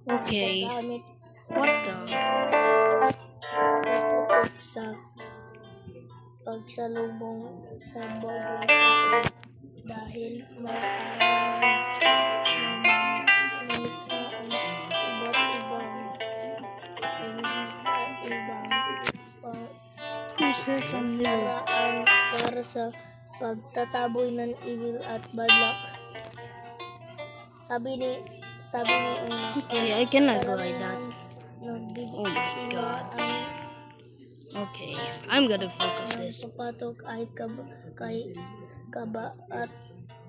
Okay. Gamit What the? tutok sa pagsalubong sa bagong taon dahil maaari namang lumikha ang iba't ibang hindi sa ibang Who says I'm new? paraan para sa pagtataboy ng evil at bad luck. Sabi ni una, Okay, I cannot go like that. Oh my God. Okay, I'm gonna focus this. Papatok ay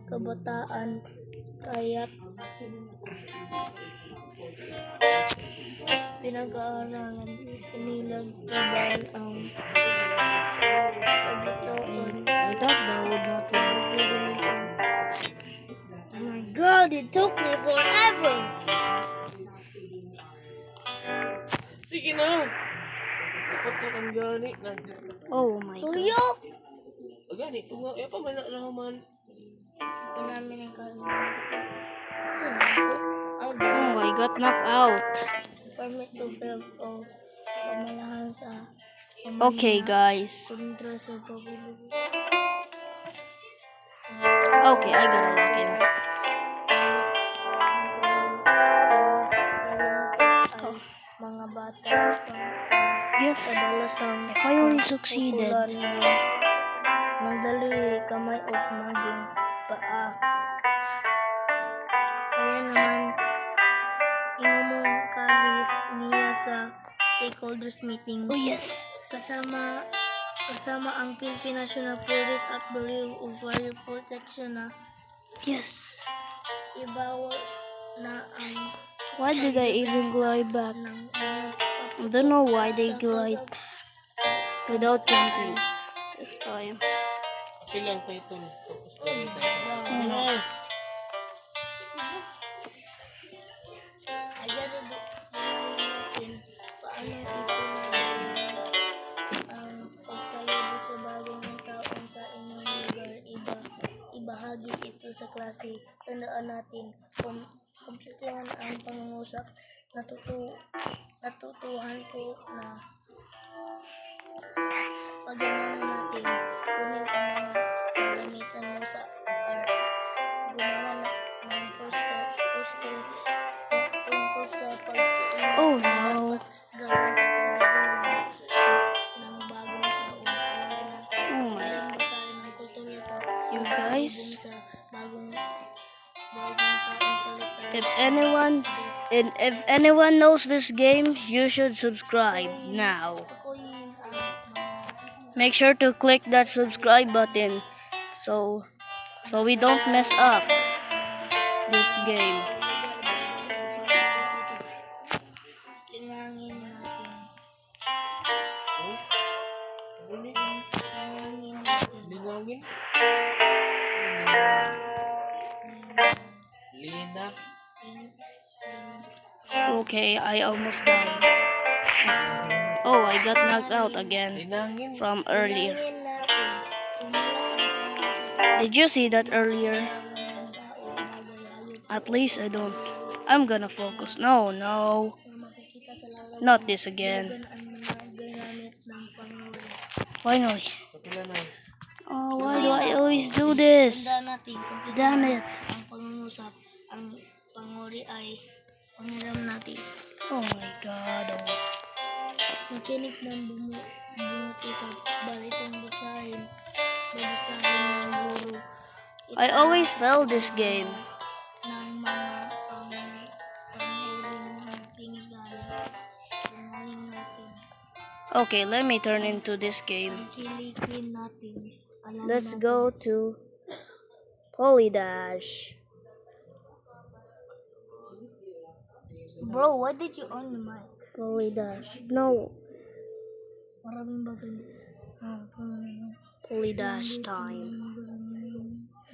kabataan kaya't pinag-aaralan inilag iban ang pagkataon. I thought that would not work. Oh my God, it took me forever! Sige na! Dapat na kang gani na. Oh my God. Tuyok! Gani, tunga. E pa man naman. Inamin ang kalma. Oh, I got knocked out. Permit to film o pamalahan sa Okay, guys. kontra sa pagulog. Okay, I gotta lock in. Mga bata pa Yes. kadalasang If I only succeeded. magdali kamay o maging paa. Kaya naman inumong kahis niya sa stakeholders meeting. Oh yes. Kasama ang Philippine National Police at Bureau of Fire Protection na Yes. ibawal na ang Why did I even glide back? ng I don't know why they glide without jumping this time. Ilang pa ito. Oh. Ayan natin paano ipunan ang pagsalubot sa bagong taon sa inyong lugar. Ibahagi ito sa klase. Tandaan natin kumpletuhan ang pangungusap. Natutuhan ko na pagganahan natin kunin ang mga gamitan mo sa art. Gumawa ng poster tungkol sa pag-iingat Oh no. gawin sa pagdiriwang ng bagong taon. Oh my. Basahin ng kultura sa You guys. sa bagong If anyone knows this game, you should subscribe now. Make sure to click that subscribe button so we don't mess up this game. Lingangin natin. Oh? Ano ni? Lingangin natin. Lingangin? Lina. Okay, I almost died. Oh, I got knocked out again Linangin. from earlier. Lingangin natin. Sumula Did you see that earlier? At least I don't. I'm gonna focus. No. makikita sa lalagyan Not this again. ang mga ginamit ng Panginoon. Finally. Kapila na. Oh, why do I always do this? Tandaan natin kung Damn it. ang pangungusap, ang panguri ay pangiram natin. Oh my god. Oh. Makinig ng bumuti sa balitang babasahin ng guro. I always fail this game. Ng mga panguring pinigan. Pangurin natin. Okay, let me turn into this game. Kilikin natin. Alam Let's natin. go to Polydash. Bro, why did you on the mic? Polydash. No. Maraming bagay. Polydash time.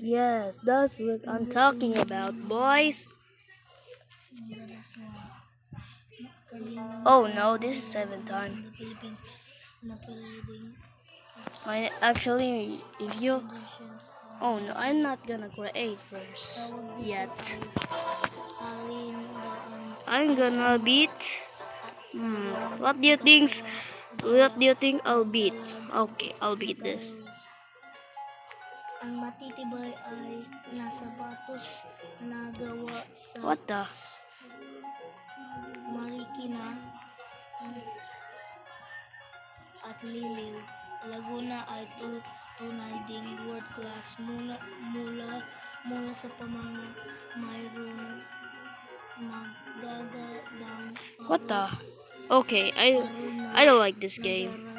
Yes, that's what I'm talking about, boys. Oh no, this is 7th time. The Philippines na pwedeng Actually, if you... Oh no, I'm not gonna create first yet. alin I'm gonna beat... What do you think? What do you think I'll beat? Okay, I'll beat this. ang matitibay ay nasa batos na gawa sa What the? Marikina at Liliw. Laguna ay tunay ding world class mula sa pamana mayroong magagadang What the? Okay, I don't like this game.